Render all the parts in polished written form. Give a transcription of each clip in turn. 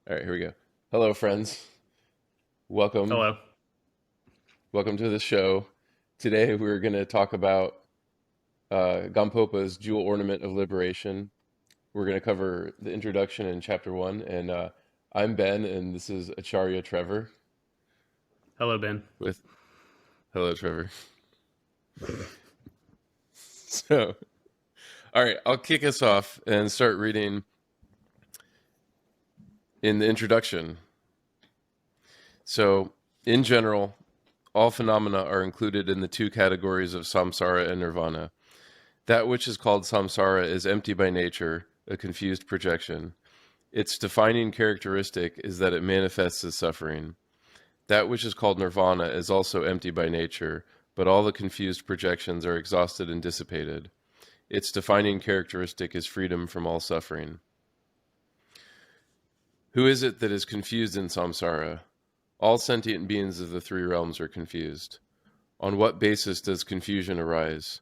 All right, here we go. Hello, friends. Welcome. Hello. Welcome to the show. Today we're going to talk about Gampopa's Jewel Ornament of Liberation. We're going to cover the introduction in chapter one. And I'm Ben, and this is Acharya Trevor Hello, Ben. with Hello, Trevor. So, all right, I'll kick us off and start reading in the introduction. So, in general, all phenomena are included in the two categories of samsara and nirvana. That which is called samsara is empty by nature, a confused projection. Its defining characteristic is that it manifests as suffering. That which is called nirvana is also empty by nature, but all the confused projections are exhausted and dissipated. Its defining characteristic is freedom from all suffering. Who is it that is confused in samsara? All sentient beings of the three realms are confused. On what basis does confusion arise?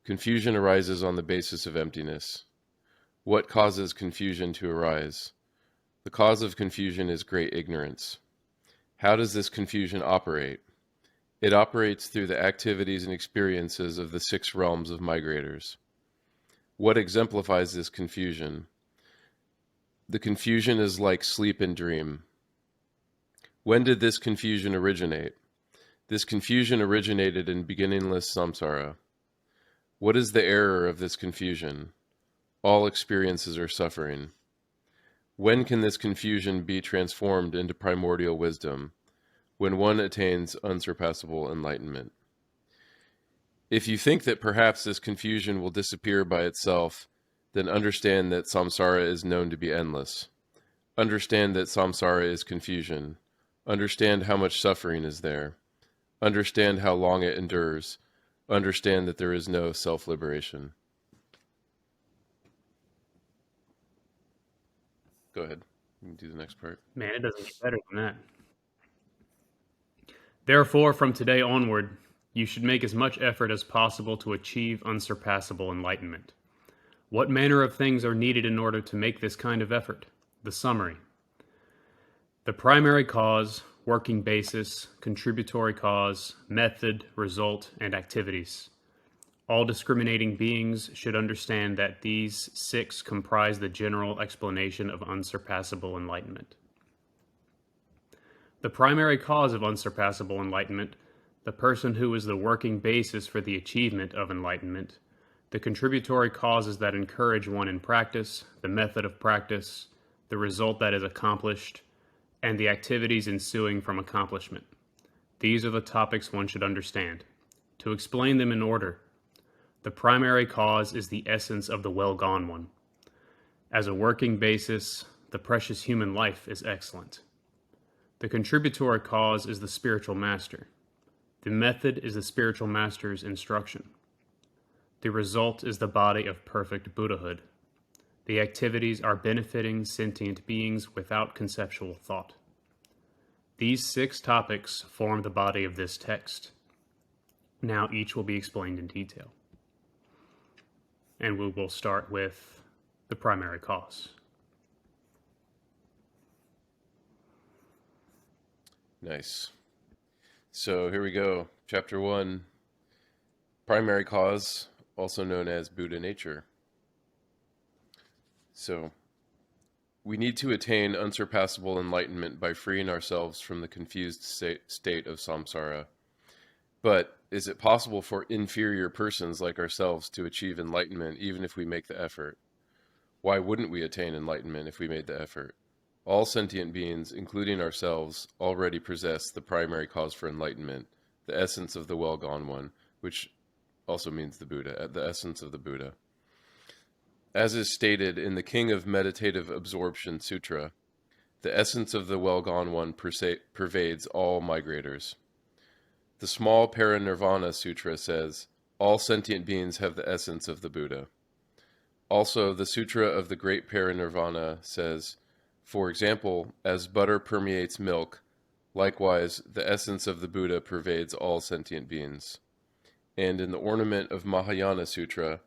Confusion arises on the basis of emptiness. What causes confusion to arise? The cause of confusion is great ignorance. How does this confusion operate? It operates through the activities and experiences of the six realms of migrators. What exemplifies this confusion? The confusion is like sleep and dream. When did this confusion originate? This confusion originated in beginningless samsara. What is the error of this confusion? All experiences are suffering. When can this confusion be transformed into primordial wisdom? When one attains unsurpassable enlightenment. If you think that perhaps this confusion will disappear by itself, then understand that samsara is known to be endless. Understand that samsara is confusion. Understand how much suffering is there. Understand how long it endures. Understand that there is no self-liberation. Go ahead. You can do the next part. Man, it doesn't get better than that. Therefore, from today onward, you should make as much effort as possible to achieve unsurpassable enlightenment. What manner of things are needed in order to make this kind of effort? The summary. The primary cause, working basis, contributory cause, method, result, and activities. All discriminating beings should understand that these six comprise the general explanation of unsurpassable enlightenment. The primary cause of unsurpassable enlightenment, the person who is the working basis for the achievement of enlightenment, the contributory causes that encourage one in practice, the method of practice, the result that is accomplished, and the activities ensuing from accomplishment. These are the topics one should understand. To explain them in order, the primary cause is the essence of the well-gone one. As a working basis, the precious human life is excellent. The contributory cause is the spiritual master. The method is the spiritual master's instruction. The result is the body of perfect Buddhahood. The activities are benefiting sentient beings without conceptual thought. These six topics form the body of this text. Now each will be explained in detail. And we will start with the primary cause. Nice. So here we go. Chapter 1. Primary cause, also known as Buddha nature. So, we need to attain unsurpassable enlightenment by freeing ourselves from the confused state of samsara. But is it possible for inferior persons like ourselves to achieve enlightenment even if we make the effort? Why wouldn't we attain enlightenment if we made the effort? All sentient beings, including ourselves, already possess the primary cause for enlightenment, the essence of the well-gone one, which also means the Buddha, the essence of the Buddha. As is stated in the King of Meditative Absorption Sutra, the essence of the well-gone one pervades all migrators. The small Parinirvana Sutra says, all sentient beings have the essence of the Buddha. Also, the Sutra of the Great Parinirvana says, for example, as butter permeates milk, likewise, the essence of the Buddha pervades all sentient beings. And in the Ornament of Mahayana Sutra,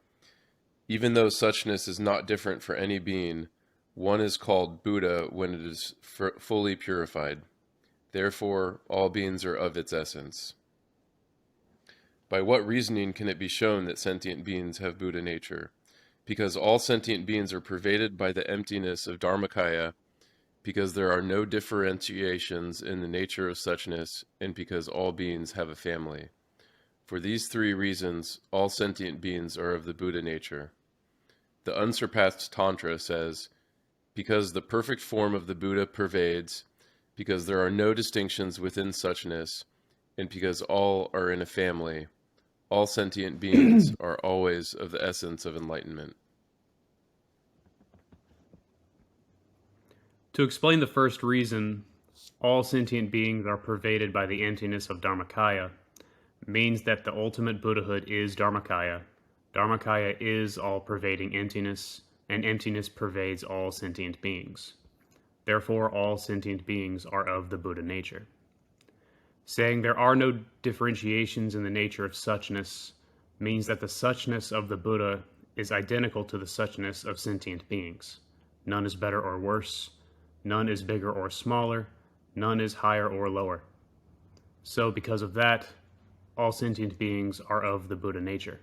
even though suchness is not different for any being, One is called Buddha when it is fully purified. Therefore, all beings are of its essence. By what reasoning can it be shown that sentient beings have Buddha nature? Because all sentient beings are pervaded by the emptiness of Dharmakaya, because there are no differentiations in the nature of suchness, and because all beings have a family. For these three reasons, all sentient beings are of the Buddha nature. The unsurpassed Tantra says, because the perfect form of the Buddha pervades, because there are no distinctions within suchness, and because all are in a family, all sentient beings are always of the essence of enlightenment. To explain the first reason, all sentient beings are pervaded by the emptiness of Dharmakaya, means that the ultimate Buddhahood is Dharmakaya. Dharmakaya is all-pervading emptiness, and emptiness pervades all sentient beings. Therefore, all sentient beings are of the Buddha nature. Saying there are no differentiations in the nature of suchness means that the suchness of the Buddha is identical to the suchness of sentient beings. None is better or worse, none is bigger or smaller, none is higher or lower. So because of that, all sentient beings are of the Buddha nature.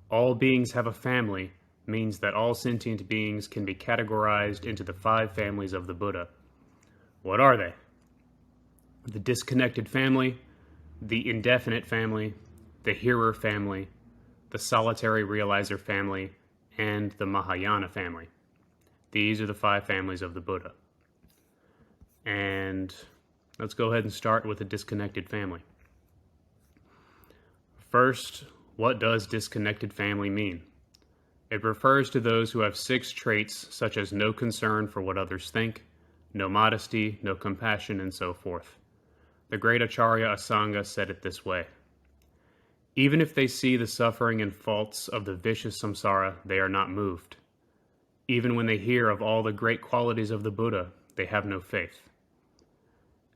All beings have a family means that all sentient beings can be categorized into the 5 families of the Buddha. What are they? The disconnected family, the indefinite family, the hearer family, the solitary realizer family, and the Mahayana family. These are the 5 families of the Buddha. And let's go ahead and start with the disconnected family. First, what does disconnected family mean? It refers to those who have 6 traits such as no concern for what others think, no modesty, no compassion, and so forth. The great Acharya Asanga said it this way: even if they see the suffering and faults of the vicious samsara, they are not moved. Even when they hear of all the great qualities of the Buddha, they have no faith.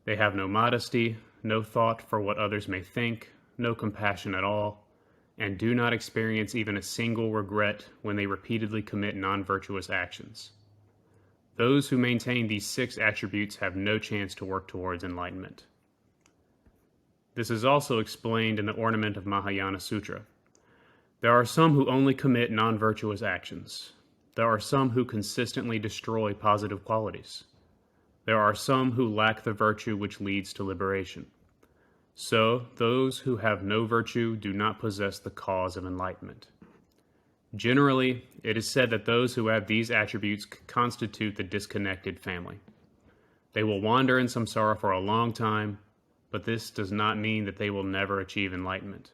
They have no modesty, no thought for what others may think, no compassion at all, and do not experience even a single regret when they repeatedly commit non-virtuous actions. Those who maintain these 6 attributes have no chance to work towards enlightenment. This is also explained in the Ornament of Mahayana Sutra. There are some who only commit non-virtuous actions. There are some who consistently destroy positive qualities. There are some who lack the virtue which leads to liberation. So, those who have no virtue do not possess the cause of enlightenment. Generally, it is said that those who have these attributes constitute the disconnected family. They will wander in samsara for a long time, but this does not mean that they will never achieve enlightenment.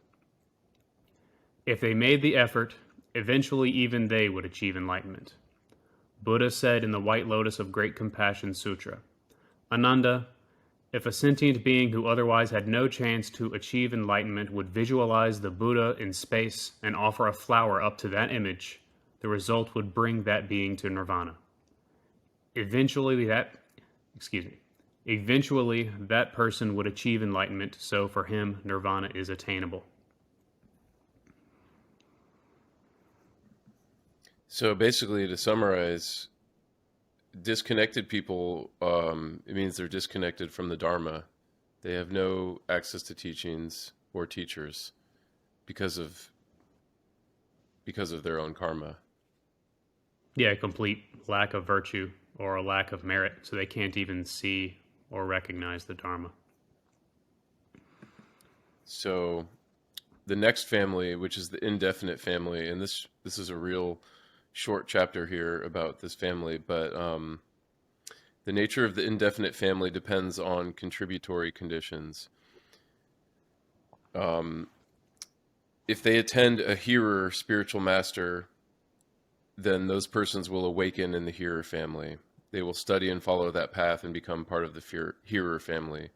If they made the effort, eventually even they would achieve enlightenment. Buddha said in the White Lotus of Great Compassion Sutra, Ananda, if a sentient being who otherwise had no chance to achieve enlightenment would visualize the Buddha in space and offer a flower up to that image, the result would bring that being to nirvana. Eventually that person would achieve enlightenment, so for him, nirvana is attainable. So basically, to summarize, disconnected people, it means they're disconnected from the Dharma. They have no access to teachings or teachers because of their own karma. Yeah, complete lack of virtue or a lack of merit, so they can't even see or recognize the Dharma. So the next family, which is the indefinite family, and this is a real short chapter here about this family, but the nature of the indefinite family depends on contributory conditions. If they attend a hearer spiritual master, then those persons will awaken in the hearer family. They will study and follow that path and become part of the hearer family.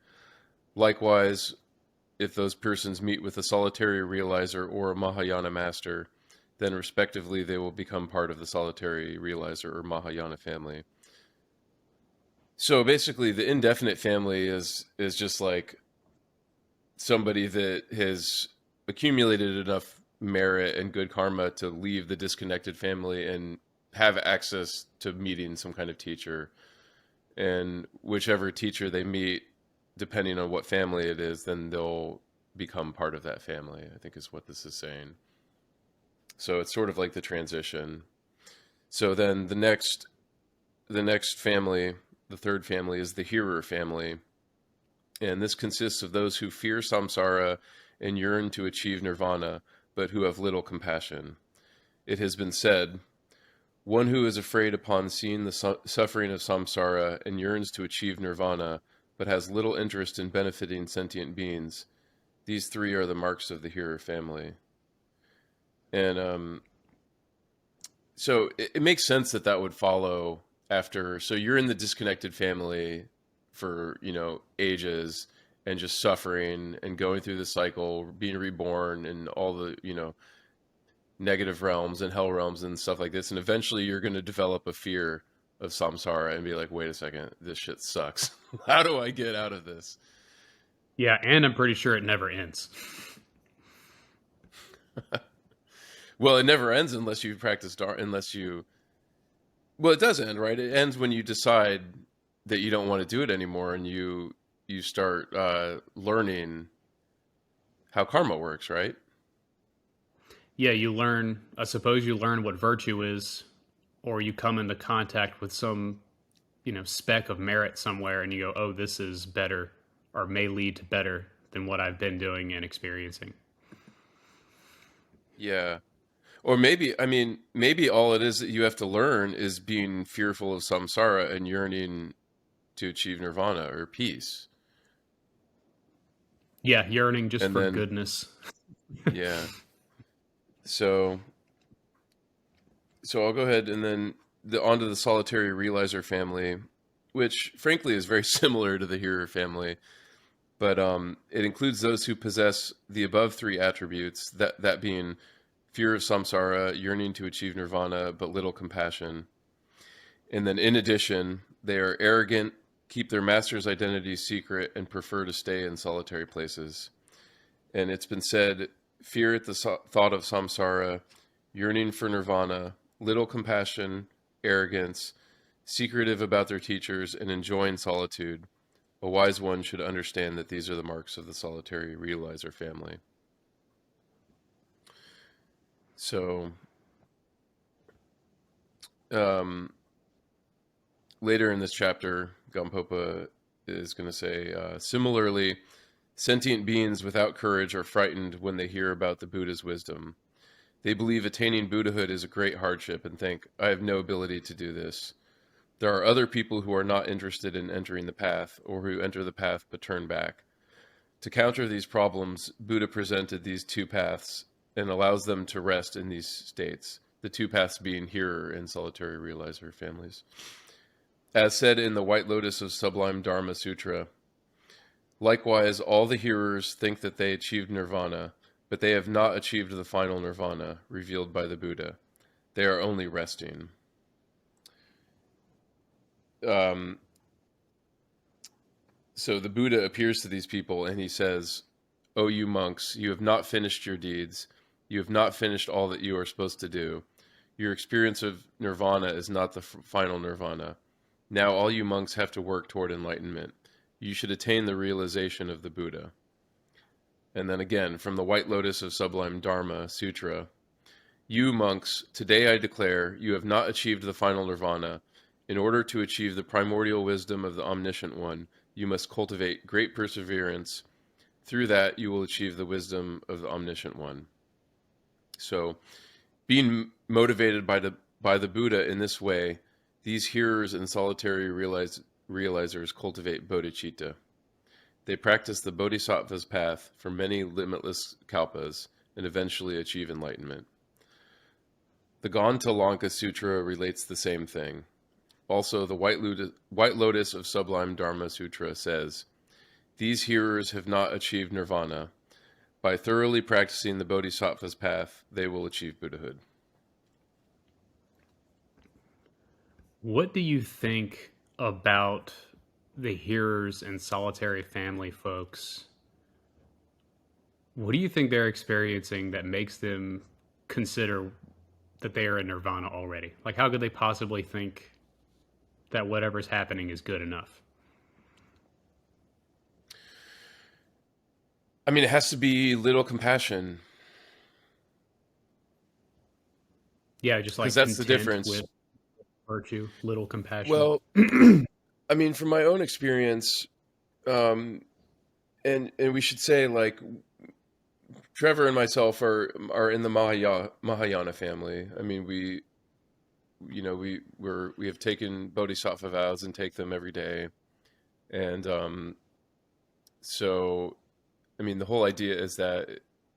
Likewise, if those persons meet with a solitary realizer or a Mahayana master, then respectively they will become part of the solitary realizer or Mahayana family. So basically, the indefinite family is just like somebody that has accumulated enough merit and good karma to leave the disconnected family and have access to meeting some kind of teacher, and whichever teacher they meet, depending on what family it is, then they'll become part of that family, I think is what this is saying. So it's sort of like the transition. So then the next family, the third family, is the hearer family. And this consists of those who fear samsara and yearn to achieve nirvana, but who have little compassion. It has been said, one who is afraid upon seeing the suffering of samsara and yearns to achieve nirvana, but has little interest in benefiting sentient beings. These three are the marks of the hearer family. And so it makes sense that would follow after. So you're in the disconnected family for, ages, and just suffering and going through the cycle, being reborn and all the, negative realms and hell realms and stuff like this. And eventually you're going to develop a fear of samsara and be like, wait a second, this shit sucks. How do I get out of this? Yeah, and I'm pretty sure it never ends. Well, it never ends unless you practice well, it does end, right? It ends when you decide that you don't want to do it anymore, and you start learning how karma works, right? Yeah, I suppose you learn what virtue is, or you come into contact with some, speck of merit somewhere, and you go, oh, this is better, or may lead to better than what I've been doing and experiencing. Yeah. Or maybe all it is that you have to learn is being fearful of samsara and yearning to achieve nirvana or peace. Yeah, yearning just And for then, goodness. yeah. So I'll go ahead and then onto the solitary realizer family, which frankly is very similar to the hearer family, but it includes those who possess the above three attributes, that being fear of samsara, yearning to achieve nirvana, but little compassion. And then in addition, they are arrogant, keep their master's identity secret, and prefer to stay in solitary places. And it's been said, fear at the thought of samsara, yearning for nirvana, little compassion, arrogance, secretive about their teachers, and enjoying solitude. A wise one should understand that these are the marks of the solitary realizer family. So, later in this chapter, Gampopa is going to say, similarly, sentient beings without courage are frightened when they hear about the Buddha's wisdom. They believe attaining Buddhahood is a great hardship and think, I have no ability to do this. There are other people who are not interested in entering the path, or who enter the path but turn back. To counter these problems, Buddha presented these two paths and allows them to rest in these states, the two paths being hearer and solitary realizer families. As said in the White Lotus of Sublime Dharma Sutra, likewise, all the hearers think that they achieved nirvana, but they have not achieved the final nirvana revealed by the Buddha. They are only resting. So the Buddha appears to these people and he says, O you monks, you have not finished your deeds. You have not finished all that you are supposed to do. Your experience of nirvana is not the final nirvana. Now all you monks have to work toward enlightenment. You should attain the realization of the Buddha. And then again, from the White Lotus of Sublime Dharma Sutra, you monks, today I declare, you have not achieved the final nirvana. In order to achieve the primordial wisdom of the Omniscient One, you must cultivate great perseverance. Through that, you will achieve the wisdom of the Omniscient One. So, being motivated by the Buddha in this way, these hearers and solitary realizers cultivate bodhicitta. They practice the bodhisattva's path for many limitless kalpas and eventually achieve enlightenment. The Ganta Lanka Sutra relates the same thing. Also, the White Lotus of Sublime Dharma Sutra says, these hearers have not achieved nirvana. By thoroughly practicing the bodhisattva's path, they will achieve Buddhahood. What do you think about the hearers and solitary family folks? What do you think they're experiencing that makes them consider that they are in nirvana already? Like, how could they possibly think that whatever's happening is good enough? I mean, it has to be little compassion, Yeah, just because like that's the content difference. with virtue, little compassion. Well, I mean, from my own experience, um, and we should say, like, Trevor and myself are in the Mahayana family. I mean, we have taken bodhisattva vows and take them every day, and so I mean, the whole idea is that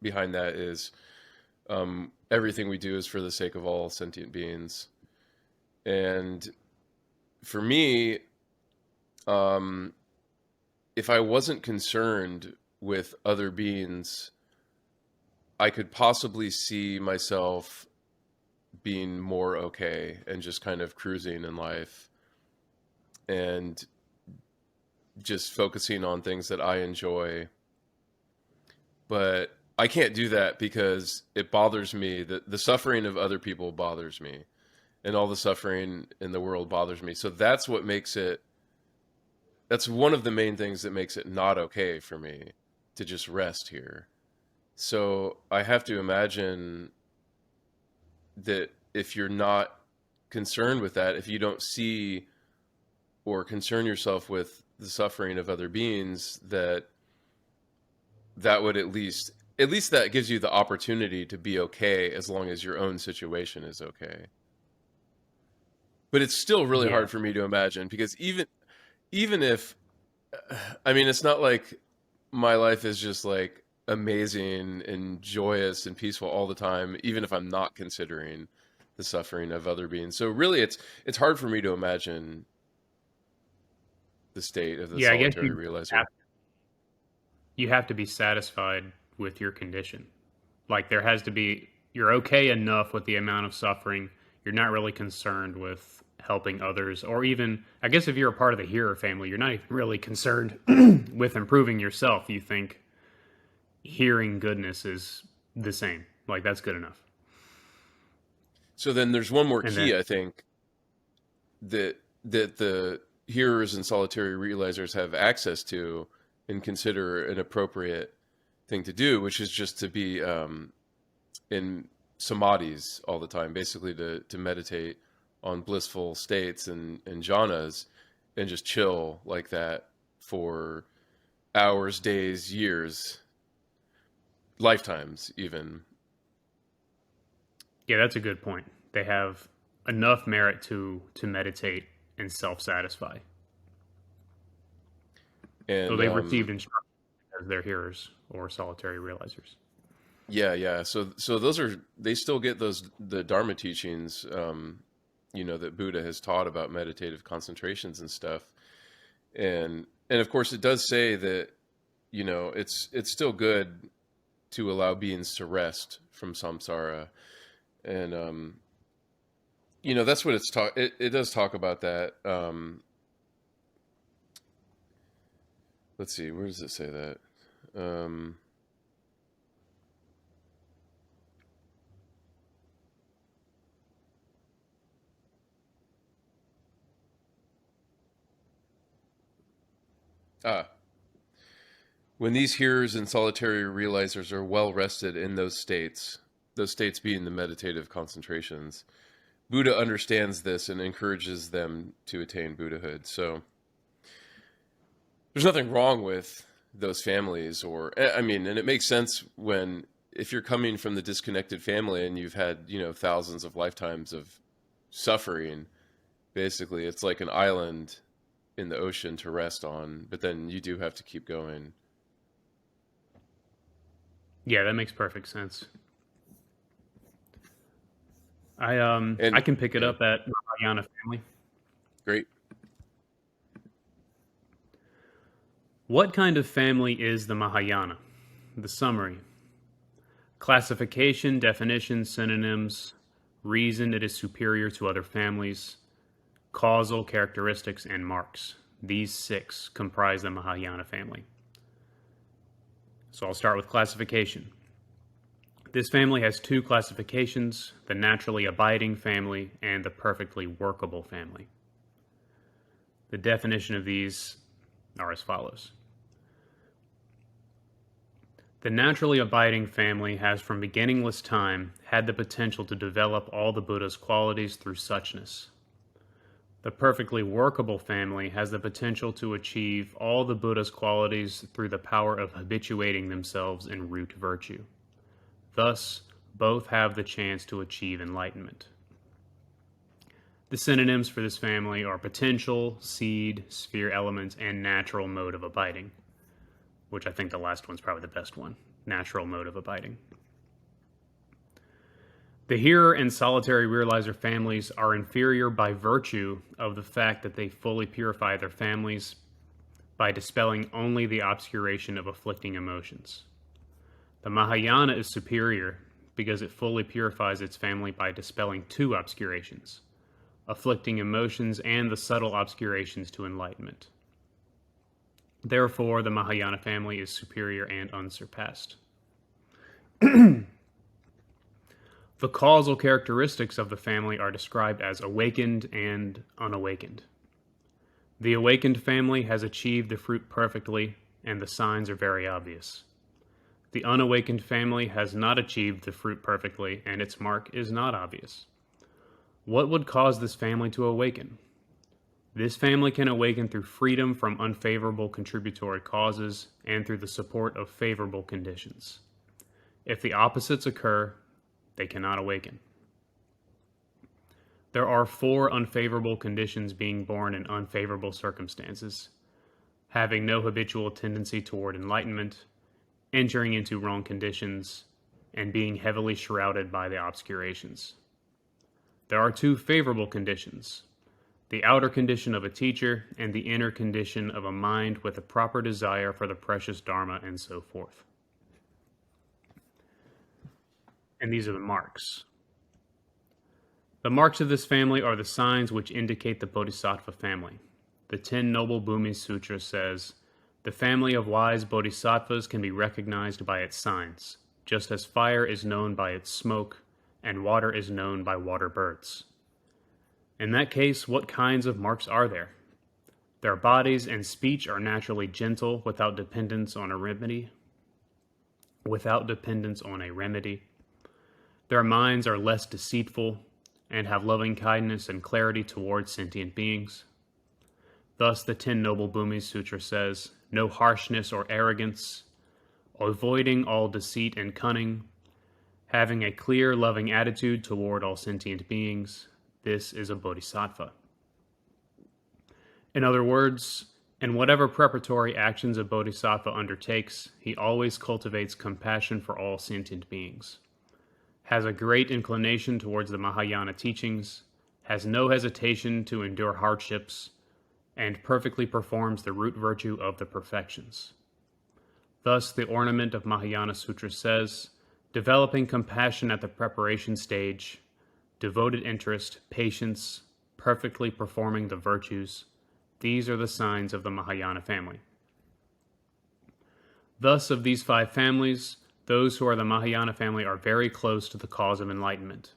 behind that is everything we do is for the sake of all sentient beings. And for me, um, if I wasn't concerned with other beings, I could possibly see myself being more okay and just kind of cruising in life and just focusing on things that I enjoy. But I can't do that because it bothers me that the suffering of other people bothers me, and all the suffering in the world bothers me. So that's what makes it, that's one of the main things that makes it not okay for me to just rest here. So I have to imagine that if you're not concerned with that, if you don't see or concern yourself with the suffering of other beings, that would at least that gives you the opportunity to be okay as long as your own situation is okay. But it's still really Yeah. hard for me to imagine, because even if, I mean, it's not like my life is just like amazing and joyous and peaceful all the time, even if I'm not considering the suffering of other beings. So really it's hard for me to imagine the state of the Yeah, I guess solitary realizer. you have to be satisfied with your condition. Like, there has to be, you're okay enough with the amount of suffering. You're not really concerned with helping others, or even, I guess, if you're a part of the hearer family, you're not even really concerned with improving yourself. You think hearing goodness is the same. Like, that's good enough. So then there's one more And then, key, I think, that the hearers and solitary realizers have access to and consider an appropriate thing to do, which is just to be in samadhis all the time, basically to meditate on blissful states and jhanas, and just chill like that for hours, days, years, lifetimes even. yeah, that's a good point. They have enough merit to meditate and self-satisfy. So And they've received instruction as their hearers or solitary realizers. yeah. So those are, they still get those, the Dharma teachings, that Buddha has taught about meditative concentrations and stuff. And of course it does say that, it's still good to allow beings to rest from samsara. And that's what it does talk about that. Let's see, where does it say that? Um, ah, when these hearers and solitary realizers are well rested in those states being the meditative concentrations, Buddha understands this and encourages them to attain Buddhahood. So there's nothing wrong with those families, or I mean, and it makes sense when, if you're coming from the disconnected family and you've had, thousands of lifetimes of suffering, basically it's like an island in the ocean to rest on, but then you do have to keep going. Yeah, that makes perfect sense. I And can pick it yeah, up at Vajrayana family. great. What kind of family is the Mahayana? The summary. Classification, definition, synonyms, reason it is superior to other families, causal characteristics, and marks. These 6 comprise the Mahayana family. So I'll start with classification. This family has two classifications: the naturally abiding family and the perfectly workable family. The definition of these are as follows. The naturally abiding family has from beginningless time had the potential to develop all the Buddha's qualities through suchness. The perfectly workable family has the potential to achieve all the Buddha's qualities through the power of habituating themselves in root virtue. Thus, both have the chance to achieve enlightenment. The synonyms for this family are potential, seed, sphere element, and natural mode of abiding, which I think the last one's probably the best one, natural mode of abiding. The hearer and solitary realizer families are inferior by virtue of the fact that they fully purify their families by dispelling only the obscuration of afflicting emotions. The Mahayana is superior because it fully purifies its family by dispelling two obscurations, afflicting emotions and the subtle obscurations to enlightenment. Therefore, the Mahayana family is superior and unsurpassed. The causal characteristics of the family are described as awakened and unawakened. The awakened family has achieved the fruit perfectly, and the signs are very obvious. The unawakened family has not achieved the fruit perfectly, and its mark is not obvious. What would cause this family to awaken? This family can awaken through freedom from unfavorable contributory causes and through the support of favorable conditions. If the opposites occur, they cannot awaken. There are 4 unfavorable conditions being born in unfavorable circumstances: having no habitual tendency toward enlightenment, entering into wrong conditions, and being heavily shrouded by the obscurations. There are 2 favorable conditions: the outer condition of a teacher and the inner condition of a mind with a proper desire for the precious Dharma, and so forth. And these are the marks. The marks of this family are the signs which indicate the Bodhisattva family. The 10 Noble Bhumi Sutra says, "The family of wise bodhisattvas can be recognized by its signs, just as fire is known by its smoke, and water is known by water birds." In that case, what kinds of marks are there? Their bodies and speech are naturally gentle without dependence on a remedy. Their minds are less deceitful and have loving kindness and clarity towards sentient beings. Thus, the 10 Noble Bhumi Sutra says, "No harshness or arrogance, avoiding all deceit and cunning, having a clear, loving attitude toward all sentient beings. This is a bodhisattva." In other words, in whatever preparatory actions a bodhisattva undertakes, he always cultivates compassion for all sentient beings, has a great inclination towards the Mahayana teachings, has no hesitation to endure hardships, and perfectly performs the root virtue of the perfections. Thus, the Ornament of Mahayana Sutra says, developing compassion at the preparation stage, devoted interest, patience, perfectly performing the virtues, these are the signs of the Mahayana family. Thus, of these 5 families, those who are the Mahayana family are very close to the cause of enlightenment.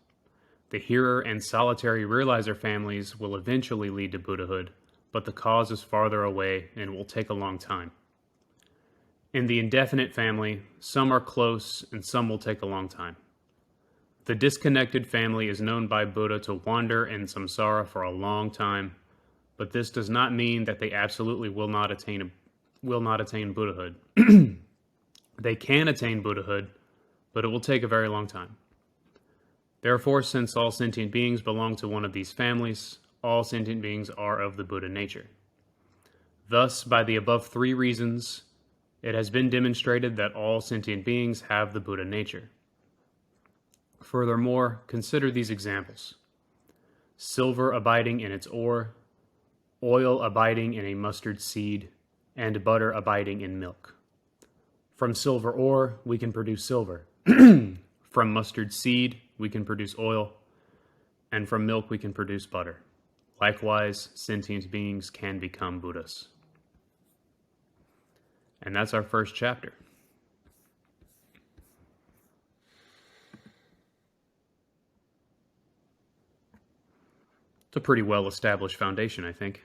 The hearer and solitary realizer families will eventually lead to Buddhahood, but the cause is farther away and will take a long time. In the indefinite family, some are close and some will take a long time. The disconnected family is known by Buddha to wander in samsara for a long time, but this does not mean that they absolutely will not attain Buddhahood. They can attain Buddhahood, but it will take a very long time. Therefore, since all sentient beings belong to one of these families, all sentient beings are of the Buddha nature. Thus, by the above 3 reasons, it has been demonstrated that all sentient beings have the Buddha nature. Furthermore, consider these examples: silver abiding in its ore, oil abiding in a mustard seed, and butter abiding in milk. From silver ore, we can produce silver. From mustard seed, we can produce oil. And from milk, we can produce butter. Likewise, sentient beings can become Buddhas. And that's our first chapter. It's a pretty well established foundation, I think.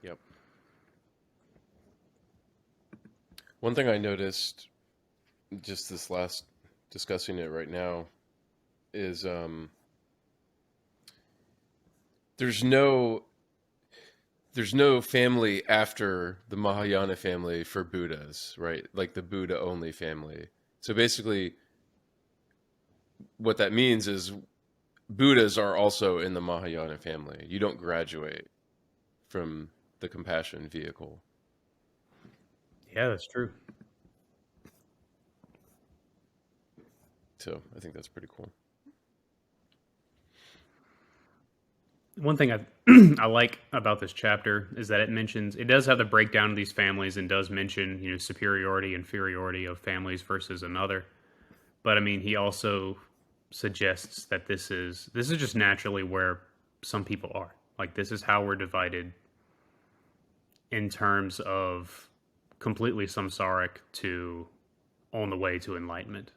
Yep. One thing I noticed just this last discussing it right now is there's no family after the Mahayana family for Buddhas, right? Like the Buddha only family. So basically what that means is Buddhas are also in the Mahayana family. You don't graduate from the compassion vehicle. Yeah, that's true. So I think that's pretty cool. One thing I like about this chapter is that it does have the breakdown of these families and does mention, superiority, inferiority of families versus another. But I mean, he also suggests that this is just naturally where some people are. Like, this is how we're divided in terms of completely samsaric to on the way to enlightenment.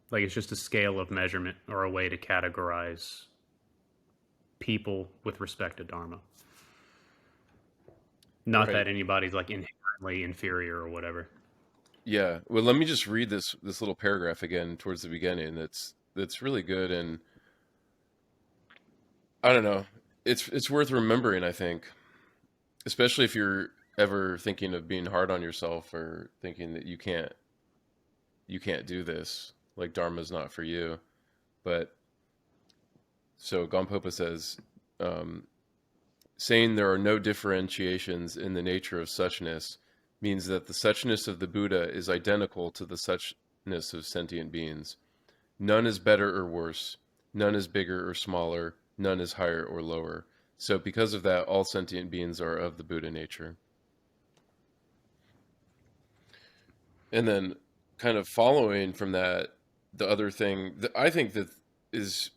Like, it's just a scale of measurement or a way to categorize people with respect to Dharma. Not Right. that anybody's like inherently inferior or whatever. Yeah. Well, let me just read this little paragraph again towards the beginning. That's really good, and I don't know. It's worth remembering, I think, especially if you're ever thinking of being hard on yourself or thinking that you can't do this, like Dharma's not for you. But so Gampopa says, saying there are no differentiations in the nature of suchness means that the suchness of the Buddha is identical to the suchness of sentient beings. None is better or worse. None is bigger or smaller. None is higher or lower. So because of that, all sentient beings are of the Buddha nature. And then kind of following from that, the other thing that I think that is,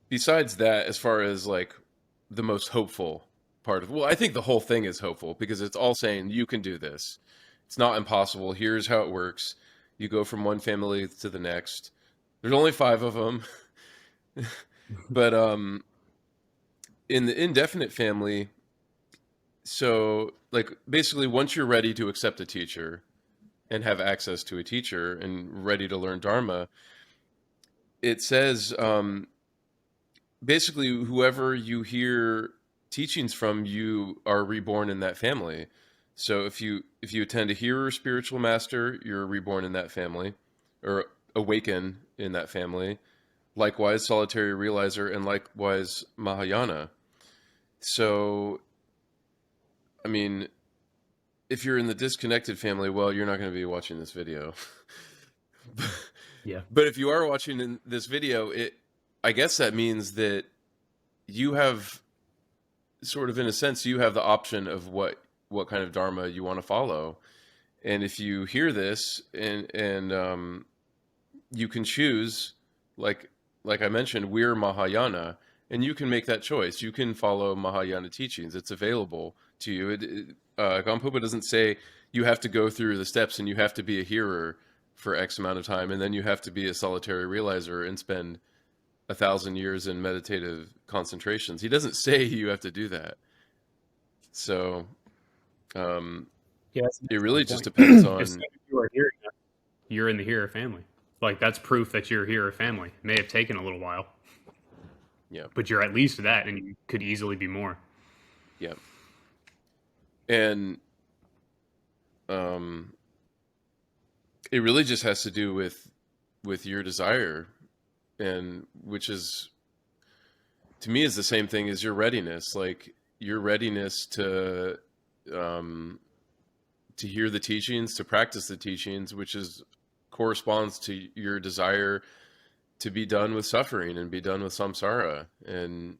besides that, as far as like the most hopeful part of, well, I think the whole thing is hopeful because it's all saying you can do this. It's not impossible. Here's how it works. You go from one family to the next. There's only 5 of them. But in the indefinite family, so like basically once you're ready to accept a teacher and have access to a teacher and ready to learn Dharma, it says basically whoever you hear teachings from, you are reborn in that family. So if you attend a hearer spiritual master, you're reborn in that family or awaken in that family. Likewise solitary realizer, and likewise Mahayana. So I mean, if you're in the disconnected family, well, you're not going to be watching this video. Yeah. But if you are watching in this video, I guess that means that you have sort of, in a sense, you have the option of what kind of Dharma you want to follow. And if you hear this and you can choose, like I mentioned, we're Mahayana, and you can make that choice. You can follow Mahayana teachings. It's available to you. Gampopa doesn't say you have to go through the steps and you have to be a hearer for X amount of time, and then you have to be a solitary realizer and spend 1,000 years in meditative concentrations. He doesn't say you have to do that. So Yeah, it really just depends if on. you are hearing that, you're in the hearer family. Like, that's proof that you're a hearer family. It may have taken a little while, Yeah, but you're at least that, and you could easily be more. yeah, and it really just has to do with your desire, and which is, to me, is the same thing as your readiness. Like your readiness to hear the teachings, to practice the teachings, which is corresponds to your desire to be done with suffering and be done with samsara. And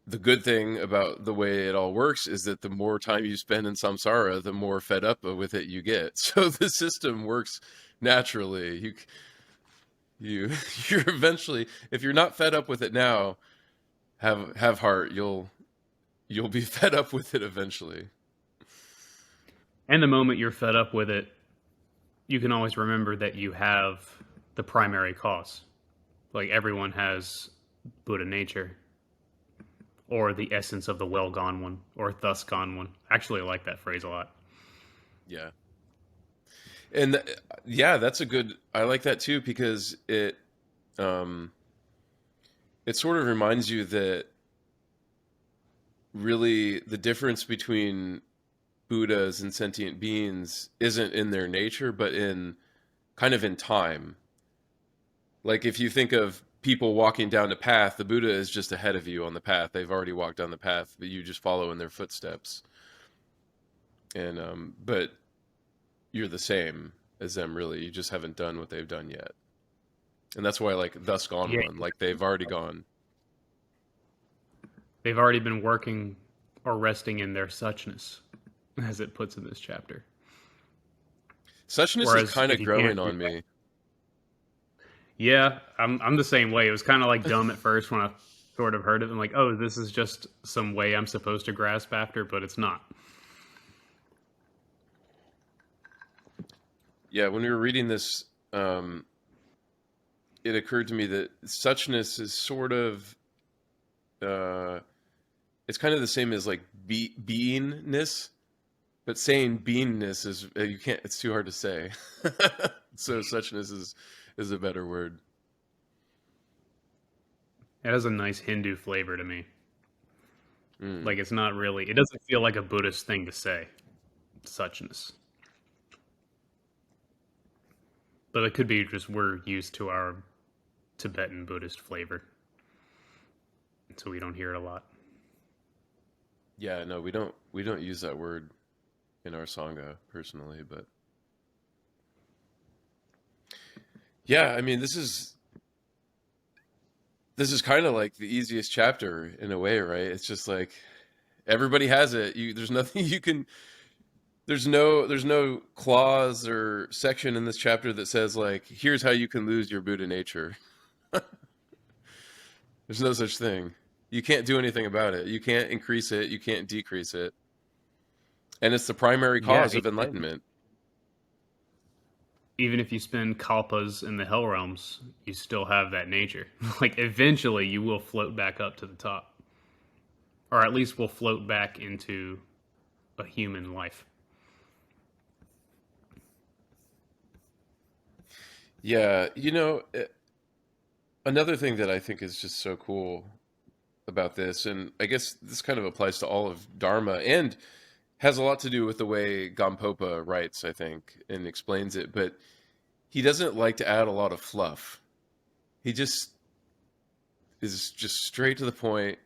the good thing about the way it all works is that the more time you spend in samsara, the more fed up with it you get. So the system works naturally. You're eventually, if you're not fed up with it now, have heart. You'll be fed up with it eventually. And the moment you're fed up with it, you can always remember that you have the primary cause. Like everyone has Buddha nature, or the essence of the well gone one, or thus gone one. Actually, I like that phrase a lot. Yeah. And yeah, that's a good. I like that too because um, it sort of reminds you that really the difference between Buddhas and sentient beings isn't in their nature, but in kind of in time. Like if you think of people walking down a path, the Buddha is just ahead of you on the path. They've already walked down the path, but you just follow in their footsteps. And but you're the same as them, really. You just haven't done what they've done yet. And that's why, like, thus gone Yeah, one, like they've already gone. they've already been working or resting in their suchness, as it puts in this chapter. Suchness is Whereas kind if of you can't growing do on that, me. yeah, I'm the same way. It was kind of like dumb at first when I sort of heard it. I'm like, oh, this is just some way I'm supposed to grasp after, but it's not. Yeah, when we were reading this, it occurred to me that suchness is sort of, uh, it's kind of the same as like beingness, but saying beingness is you can't. It's too hard to say. So suchness is a better word. It has a nice Hindu flavor to me. Mm. Like it's not really. It doesn't feel like a Buddhist thing to say. Suchness, but it could be just we're used to our Tibetan Buddhist flavor, so we don't hear it a lot. Yeah, no, we don't use that word in our sangha personally, but yeah, I mean this is kind of like the easiest chapter in a way, right? It's just like everybody has it. There's nothing you can. There's no clause or section in this chapter that says like, here's how you can lose your Buddha nature. There's no such thing. You can't do anything about it. You can't increase it. You can't decrease it. And it's the primary Yeah, cause of enlightenment. even if you spend kalpas in the hell realms, you still have that nature. Like eventually, you will float back up to the top, or at least will float back into a human life. Yeah, another thing that I think is just so cool about this, and I guess this kind of applies to all of Dharma and has a lot to do with the way Gampopa writes, I think, and explains it, but he doesn't like to add a lot of fluff. He just is just straight to the point,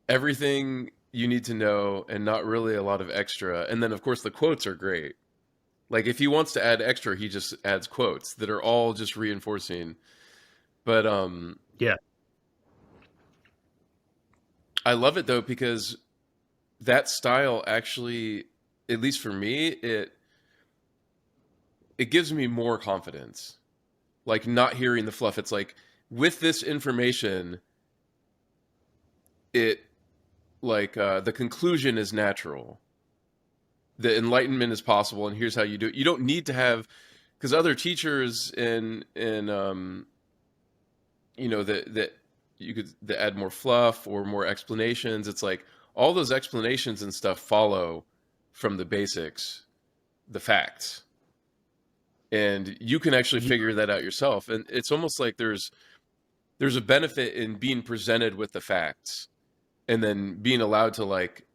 everything you need to know, and not really a lot of extra. And then, of course, the quotes are great. Like, if he wants to add extra, he just adds quotes that are all just reinforcing. But Yeah, I love it, though, because that style actually, at least for me, it gives me more confidence. Like, not hearing the fluff. It's like, with this information, it like the conclusion is natural, the enlightenment is possible, and here's how you do it. You don't need to have, because other teachers in that you could that add more fluff or more explanations. It's like all those explanations and stuff follow from the basics, the facts, and you can actually yeah, figure that out yourself. And it's almost like there's a benefit in being presented with the facts and then being allowed to like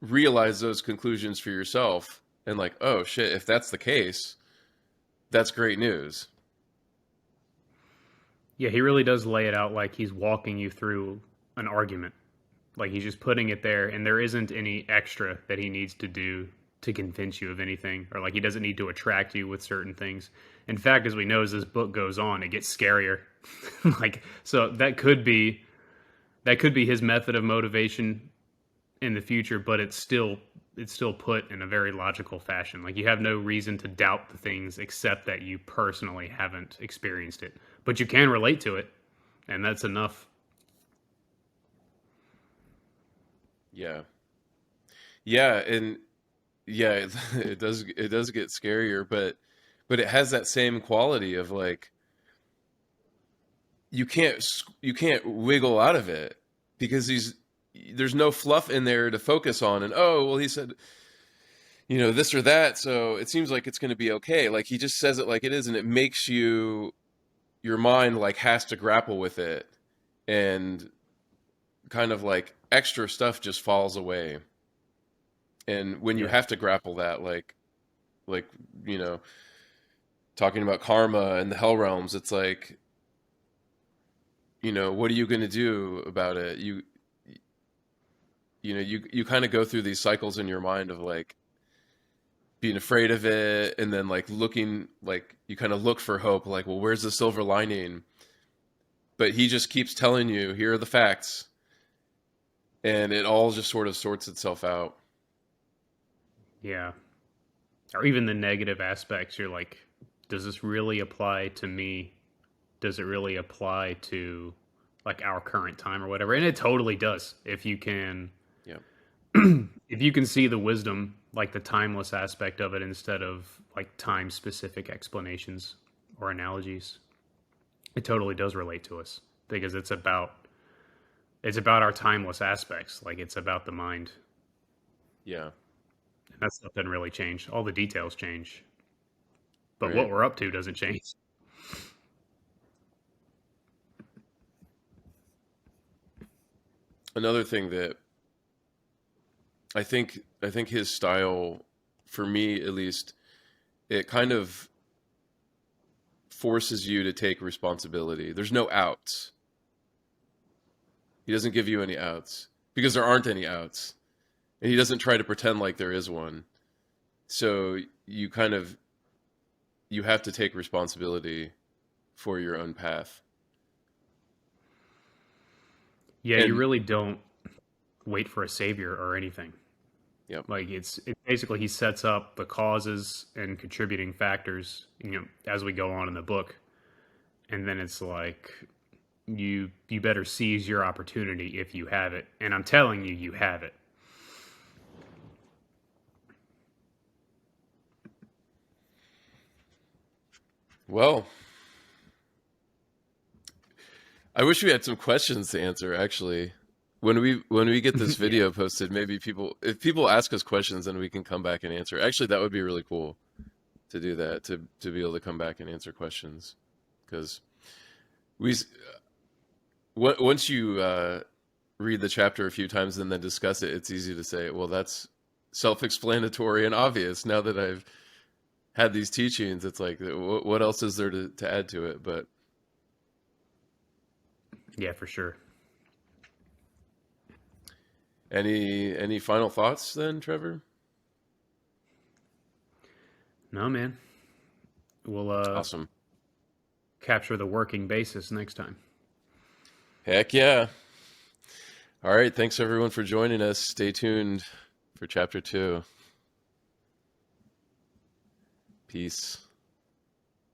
realize those conclusions for yourself and like, oh shit, if that's the case, that's great news. yeah. He really does lay it out like he's walking you through an argument. Like he's just putting it there, and there isn't any extra that he needs to do to convince you of anything, or like he doesn't need to attract you with certain things. In fact, as we know, as this book goes on, it gets scarier. Like so, that could be his method of motivation in the future, but it's still put in a very logical fashion. Like you have no reason to doubt the things except that you personally haven't experienced it, but you can relate to it, and that's enough. Yeah. Yeah, and yeah, it does get scarier, but it has that same quality of like you can't wiggle out of it, because there's no fluff in there to focus on. And oh, well, he said, this or that, so it seems like it's going to be okay. Like, he just says it like it is, and it makes your mind like has to grapple with it, and kind of like extra stuff just falls away. And when you Yeah. have to grapple that, like talking about karma and the hell realms, it's like, what are you going to do about it? You kind of go through these cycles in your mind of like being afraid of it, and then like looking, like you kind of look for hope, like, well, where's the silver lining? But he just keeps telling you, here are the facts, and it all just sort of sorts itself out. Yeah. Or even the negative aspects, you're like, does this really apply to me? Does it really apply to like our current time or whatever? And it totally does. Yeah. If you can see the wisdom, like the timeless aspect of it, instead of like time specific explanations or analogies, it totally does relate to us, because it's about our timeless aspects. Like, it's about the mind. Yeah. And that stuff doesn't really change. All the details change, but what Right. we're up to doesn't change. Another thing that I think his style, for me at least, it kind of forces you to take responsibility. There's no outs. He doesn't give you any outs, because there aren't any outs. And he doesn't try to pretend like there is one. So you have to take responsibility for your own path. Yeah, you And really don't wait for a savior or anything. yep. Like, it basically, he sets up the causes and contributing factors, as we go on in the book, and then it's like, you better seize your opportunity if you have it, and I'm telling you, you have it. Well, I wish we had some questions to answer, actually. When we get this Yeah, video posted, maybe if people ask us questions, then we can come back and answer. Actually, that would be really cool to do that, to be able to come back and answer questions, because we once you read the chapter a few times and then discuss it, it's easy to say, well, that's self-explanatory and obvious. Now that I've had these teachings, it's like, what else is there to add to it? But yeah, for sure. any final thoughts then, Trevor? No, man. We'll Awesome. capture the working basis next time. Heck yeah. All right. Thanks everyone for joining us. Stay tuned for chapter 2. Peace.